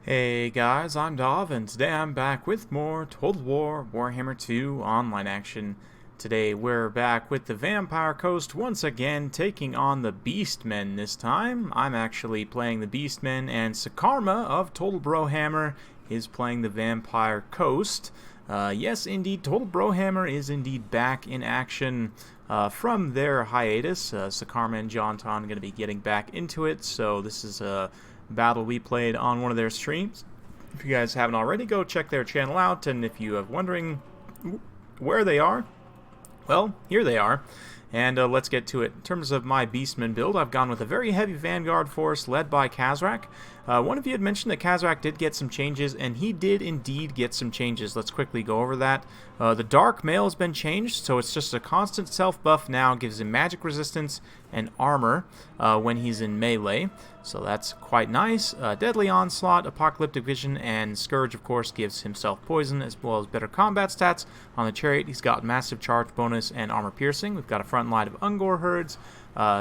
Hey guys, I'm Dov, and today I'm back with more Total War Warhammer 2 online action. Today we're back with the Vampire Coast once again, taking on the Beastmen this time. I'm actually playing the Beastmen, and Sakarma of Total Brohammer is playing the Vampire Coast. Yes, indeed, Total Brohammer is indeed back in action from their hiatus. Sakarma and Jonton are going to be getting back into it, so this is a battle we played on one of their streams. If you guys haven't already, go check their channel out, and if you are wondering where they are, well, here they are. And let's get to it. In terms of my Beastman build, I've gone with a very heavy Vanguard force led by Kazrak. One of you had mentioned that Kazrak did get some changes, and he did indeed get some changes. Let's quickly go over that. The Dark Mail has been changed, so it's just a constant self-buff now. Gives him magic resistance and armor when he's in melee, so that's quite nice. Deadly Onslaught, Apocalyptic Vision, and Scourge, of course, gives himself poison as well as better combat stats. On the Chariot, he's got massive charge bonus and armor piercing. We've got a front line of Ungor herds,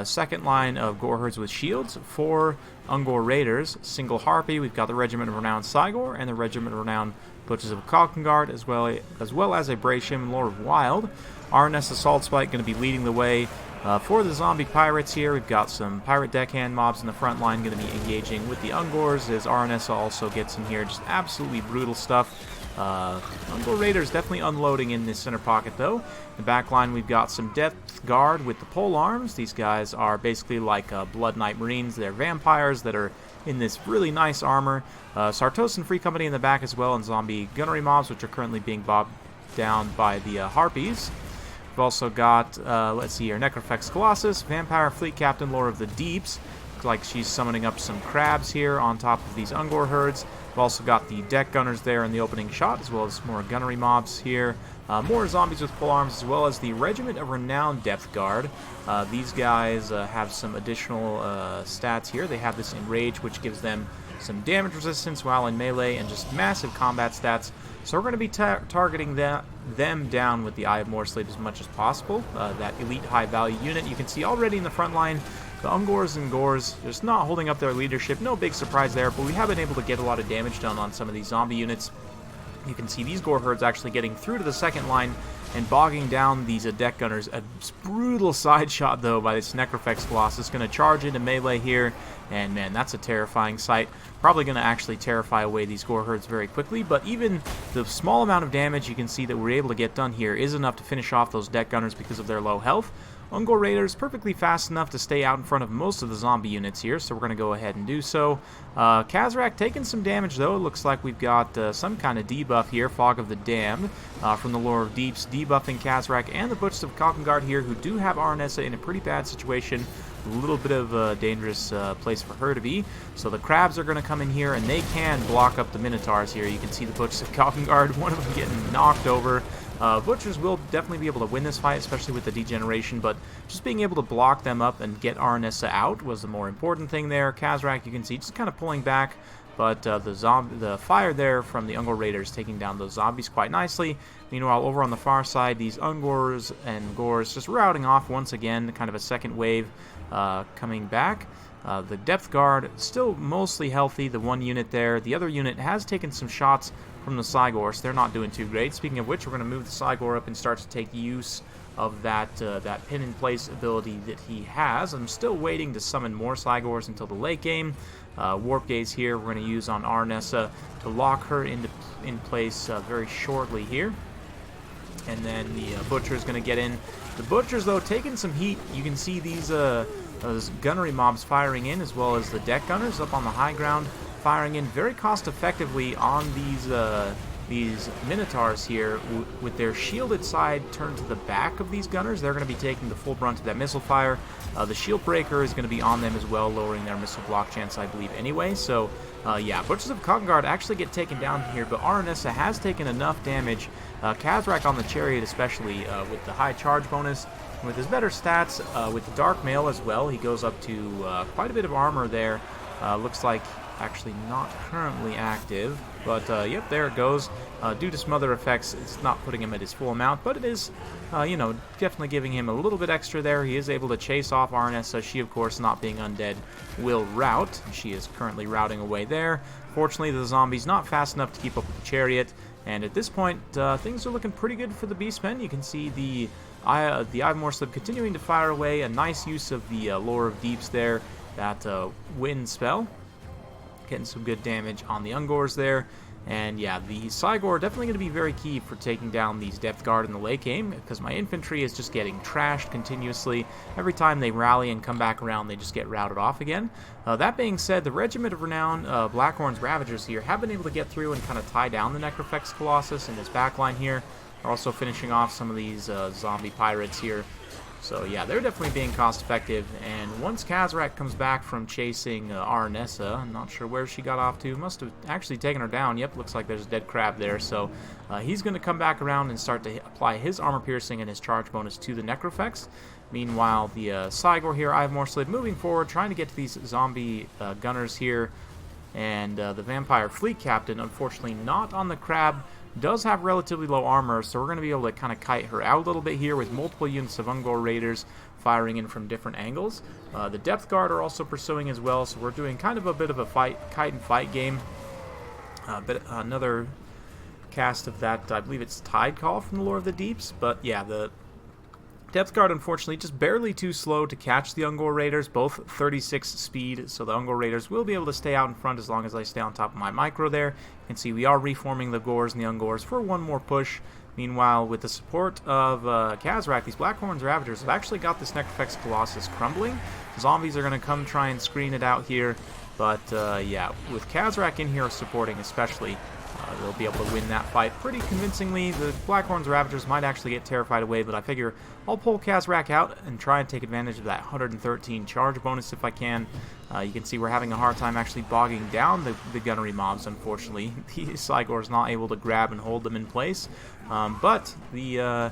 second line of Gore herds with shields, 4 Ungor raiders, single Harpy. We've got the Regiment of Renowned Cygor and the Regiment of Renowned Butchers of Kalkengard, as well as a Brashim Lord of Wild. RNS Assault Spike going to be leading the way. For the zombie pirates here, we've got some pirate deckhand mobs in the front line going to be engaging with the Ungors, as RNS also gets in here. Just absolutely brutal stuff. Ungor Raiders definitely unloading in this center pocket, though. In the back line, we've got some Death Guard with the pole arms. These guys are basically like Blood Knight Marines. They're vampires that are in this really nice armor. Sartos and Free Company in the back as well, and zombie gunnery mobs, which are currently being bobbed down by the Harpies. We've also got, let's see here, Necrofex Colossus, Vampire Fleet Captain, Lore of the Deeps. Looks like she's summoning up some crabs here on top of these Ungor herds. We've also got the deck gunners there in the opening shot, as well as more gunnery mobs here. More zombies with polearms, as well as the Regiment of Renowned Depth Guard. These guys have some additional stats here. They have this Enrage, which gives them some damage resistance while in melee, and just massive combat stats. So we're going to be targeting them down with the Eye of Morsleep as much as possible. That elite high-value unit you can see already in the front line. The Ungors and Gors just not holding up their leadership. No big surprise there, but we have been able to get a lot of damage done on some of these zombie units. You can see these Gore herds actually getting through to the second line and bogging down these deck gunners. A brutal side shot, though, by this Necrofex Colossus. Going to charge into melee here, and man, that's a terrifying sight. Probably going to actually terrify away these Gore herds very quickly, but even the small amount of damage you can see that we're able to get done here is enough to finish off those deck gunners because of their low health. Ungor Raiders perfectly fast enough to stay out in front of most of the zombie units here, so we're going to go ahead and do so. Kazrak taking some damage, though. It looks like we've got some kind of debuff here, Fog of the Damned, from the Lore of Deeps, debuffing Kazrak and the Butchers of Kalkengard here, who do have Arnessa in a pretty bad situation. A little bit of a dangerous place for her to be. So the crabs are going to come in here, and they can block up the Minotaurs here. You can see the Butchers of Kalkengard, one of them getting knocked over. Butchers will definitely be able to win this fight, especially with the degeneration, but just being able to block them up and get Arnessa out was the more important thing there. Kazrak, you can see, just kind of pulling back, but the fire there from the Ungor Raiders taking down those zombies quite nicely. Meanwhile, over on the far side, these Ungors and Gors just routing off once again, kind of a second wave coming back. The Depth Guard still mostly healthy, the one unit there. The other unit has taken some shots from the Cygor, so they're not doing too great. Speaking of which, we're going to move the Cygor up and start to take use of that pin-in-place ability that he has. I'm still waiting to summon more Cygors until the late game. Warp Gaze here we're going to use on Arnessa to lock her in place very shortly here. And then the Butcher is going to get in. The Butchers, though, taking some heat. You can see these gunnery mobs firing in, as well as the deck gunners up on the high ground, firing in very cost-effectively on these Minotaurs here, with their shielded side turned to the back of these gunners. They're going to be taking the full brunt of that missile fire. The shield breaker is going to be on them as well, lowering their missile block chance, I believe, anyway. So, yeah, Butchers of Kalkengard actually get taken down here, but Arnessa has taken enough damage. Kazrak on the Chariot especially, with the high charge bonus, with his better stats, with the Dark Mail as well, he goes up to quite a bit of armor there. Looks like actually not currently active, but yep, there it goes. Due to some other effects, it's not putting him at his full amount, but it is, you know, definitely giving him a little bit extra there. He is able to chase off Arnessa. She, of course, not being undead, will rout. She is currently routing away there. Fortunately, the zombie's not fast enough to keep up with the chariot, and at this point, things are looking pretty good for the Beastmen. You can see the Ivemore Slip continuing to fire away. A nice use of the Lore of Deeps there, that wind spell. Getting some good damage on the Ungors there. And yeah, the Cygor definitely going to be very key for taking down these Depth Guard in the late game, because my infantry is just getting trashed continuously. Every time they rally and come back around, they just get routed off again. That being said, the Regiment of Renown, Blackhorn's Ravagers here, have been able to get through and kind of tie down the Necrofex Colossus in this backline here. They're also finishing off some of these zombie pirates here. So yeah, they're definitely being cost effective, and once Kazrak comes back from chasing Arnessa, I'm not sure where she got off to, must have actually taken her down. Yep, looks like there's a dead crab there, so he's going to come back around and start to apply his armor piercing and his charge bonus to the Necrofex. Meanwhile, the Cygor here, Ivemore Slid, moving forward, trying to get to these zombie gunners here, and the Vampire Fleet Captain, unfortunately not on the crab, does have relatively low armor, so we're going to be able to kind of kite her out a little bit here with multiple units of Ungor Raiders firing in from different angles. The Depth Guard are also pursuing as well, so we're doing kind of a bit of a kite and fight game. But another cast of that, I believe it's Tide Call from the Lore of the Deeps, but yeah, the Depth Guard, unfortunately, just barely too slow to catch the Ungor Raiders, both 36 speed, so the Ungor Raiders will be able to stay out in front as long as I stay on top of my micro there. You can see we are reforming the Gors and the Ungors for one more push. Meanwhile, with the support of Kazrak, these Blackhorns Ravagers have actually got this Necrofex Colossus crumbling. Zombies are going to come try and screen it out here, but yeah, with Kazrak in here supporting especially, they'll be able to win that fight pretty convincingly. The Blackhorns Ravagers might actually get terrified away, but I figure I'll pull Kazrak out and try and take advantage of that 113 charge bonus if I can. You can see we're having a hard time actually bogging down the gunnery mobs, unfortunately. The Cygor's not able to grab and hold them in place. But the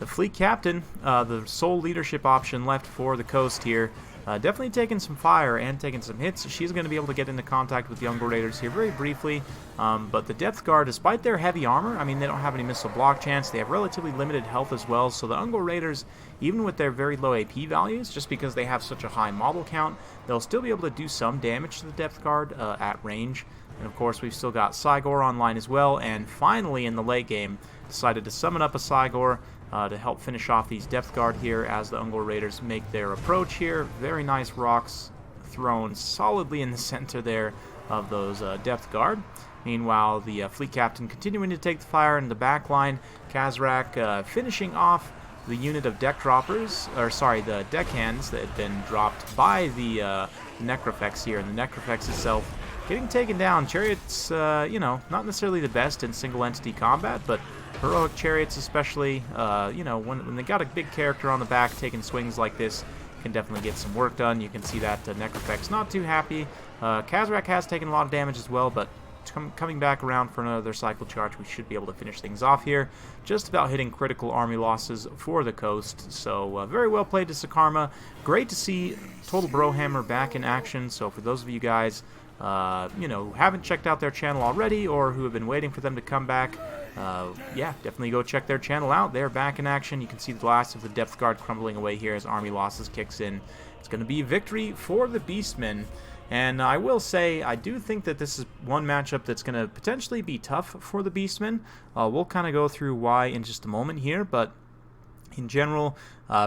Fleet Captain, the sole leadership option left for the coast here, definitely taking some fire and taking some hits. She's going to be able to get into contact with the Ungor Raiders here very briefly. But the Depth Guard, despite their heavy armor, I mean, they don't have any missile block chance. They have relatively limited health as well. So the Ungor Raiders, even with their very low AP values, just because they have such a high model count, they'll still be able to do some damage to the Depth Guard at range. And of course, we've still got Cygor online as well. And finally, in the late game, decided to summon up a Cygor to help finish off these Depth Guard here as the Ungor Raiders make their approach here. Very nice rocks thrown solidly in the center there of those Depth Guard. Meanwhile, the Fleet Captain continuing to take the fire in the back line. Kazrak finishing off the unit of deck droppers, or sorry, the deckhands that had been dropped by the Necrofex here. And the Necrofex itself getting taken down. Chariots, you know, not necessarily the best in single entity combat, but heroic chariots especially, you know, when they got a big character on the back taking swings like this, can definitely get some work done. You can see that Necrofex not too happy. Kazrak has taken a lot of damage as well, but coming back around for another cycle charge, we should be able to finish things off here. Just about hitting critical army losses for the coast. So very well played to Sakarma. Great to see Total Brohammer back in action. So for those of you guys, you know, who haven't checked out their channel already or who have been waiting for them to come back, yeah, definitely go check their channel out. They're back in action. You can see the last of the Depth Guard crumbling away here as army losses kicks in. It's going to be victory for the Beastmen. And I will say, I do think that this is one matchup that's going to potentially be tough for the Beastmen. We'll kind of go through why in just a moment here, but in general,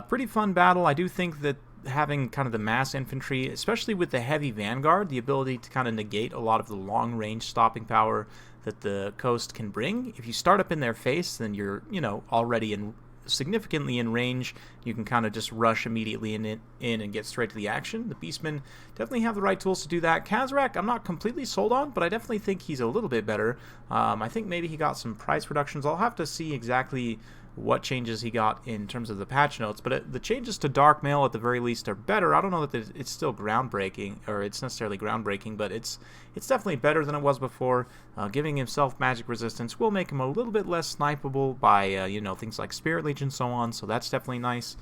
pretty fun battle. I do think that having kind of the mass infantry, especially with the heavy vanguard, the ability to kind of negate a lot of the long-range stopping power that the coast can bring. If you start up in their face, then you're, you know, already significantly in range. You can kind of just rush immediately in and get straight to the action. The Beastmen definitely have the right tools to do that. Kazrak, I'm not completely sold on, but I definitely think he's a little bit better. I think maybe he got some price reductions. I'll have to see exactly what changes he got in terms of the patch notes, but the changes to Dark Mail at the very least are better. I don't know that it's still groundbreaking, or it's necessarily groundbreaking, but it's definitely better than it was before. Giving himself magic resistance will make him a little bit less snipeable by you know, things like Spirit Leech and so on, so that's definitely nice.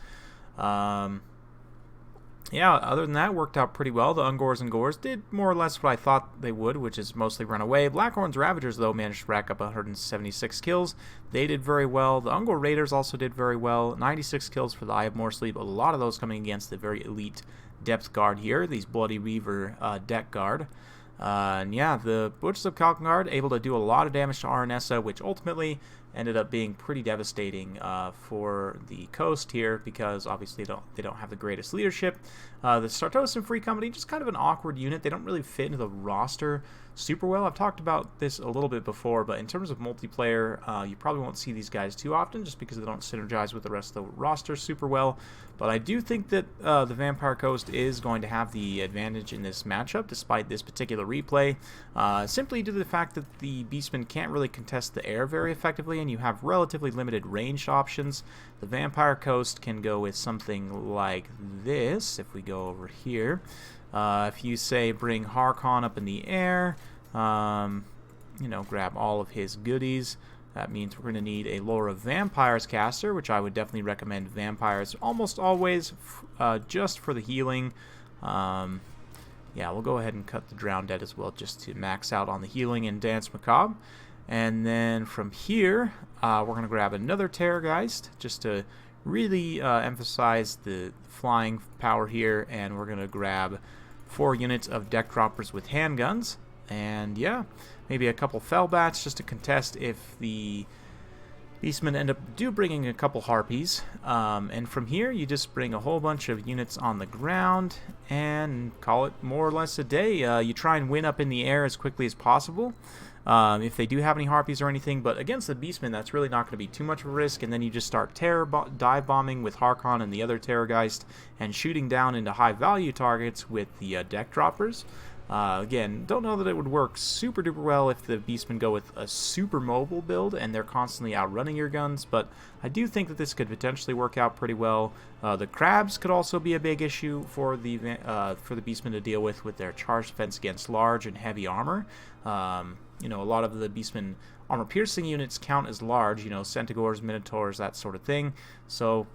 yeah, other than that, worked out pretty well. The Ungors and Gores did more or less what I thought they would, which is mostly run away. Blackhorn's Ravagers, though, managed to rack up 176 kills. They did very well. The Ungor Raiders also did very well. 96 kills for the Eye of More Sleep. A lot of those coming against the very elite depth guard here, these Bloody Reaver deck guard. And yeah, the Butchers of Kalkengard able to do a lot of damage to Aranessa, which ultimately ended up being pretty devastating for the coast here, because obviously they don't have the greatest leadership. The Sartosan Free Company, just kind of an awkward unit. They don't really fit into the roster super well. I've talked about this a little bit before, but in terms of multiplayer, you probably won't see these guys too often just because they don't synergize with the rest of the roster super well. But I do think that the Vampire Coast is going to have the advantage in this matchup, despite this particular replay, simply due to the fact that the Beastmen can't really contest the air very effectively, and you have relatively limited ranged options. The Vampire Coast can go with something like this, if we go over here. If you say bring Harkon up in the air, you know, grab all of his goodies, that means we're going to need a Lore of Vampires caster, which I would definitely recommend Vampires almost always, just for the healing. Yeah, we'll go ahead and cut the Drown Dead as well, just to max out on the healing and Dance Macabre. And then from here, we're going to grab another Terrorgeist, just to really emphasize the flying power here, and we're going to grab 4 units of deck droppers with handguns, and yeah, maybe a couple Fellbats just to contest if the Beastmen end up bringing a couple Harpies. And from here, you just bring a whole bunch of units on the ground and call it more or less a day. You try and win up in the air as quickly as possible. If they do have any Harpies or anything, but against the Beastmen, that's really not going to be too much of a risk, and then you just start dive bombing with Harkon and the other Terrorgeist, and shooting down into high-value targets with the deck droppers. Again, don't know that it would work super duper well if the Beastmen go with a super mobile build and they're constantly outrunning your guns, but I do think that this could potentially work out pretty well. The crabs could also be a big issue for the Beastmen to deal with their charge defense against large and heavy armor. You know, a lot of the Beastmen armor-piercing units count as large, you know, Centaurs, Minotaurs, that sort of thing. So,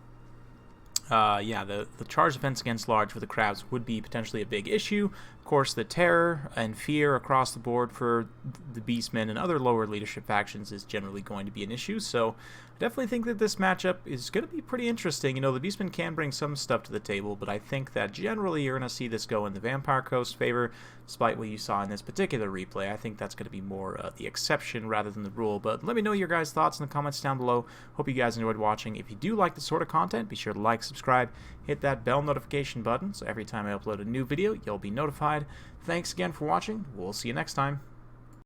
yeah, the charge defense against large for the crabs would be potentially a big issue. Of course, the terror and fear across the board for the Beastmen and other lower leadership factions is generally going to be an issue. So I definitely think that this matchup is going to be pretty interesting. You know, the Beastmen can bring some stuff to the table, but I think that generally you're going to see this go in the Vampire Coast favor, despite what you saw in this particular replay. I think that's going to be more the exception rather than the rule. But let me know your guys' thoughts in the comments down below. Hope you guys enjoyed watching. If you do like this sort of content, be sure to like, subscribe, hit that bell notification button, so every time I upload a new video, you'll be notified. Thanks again for watching. We'll see you next time.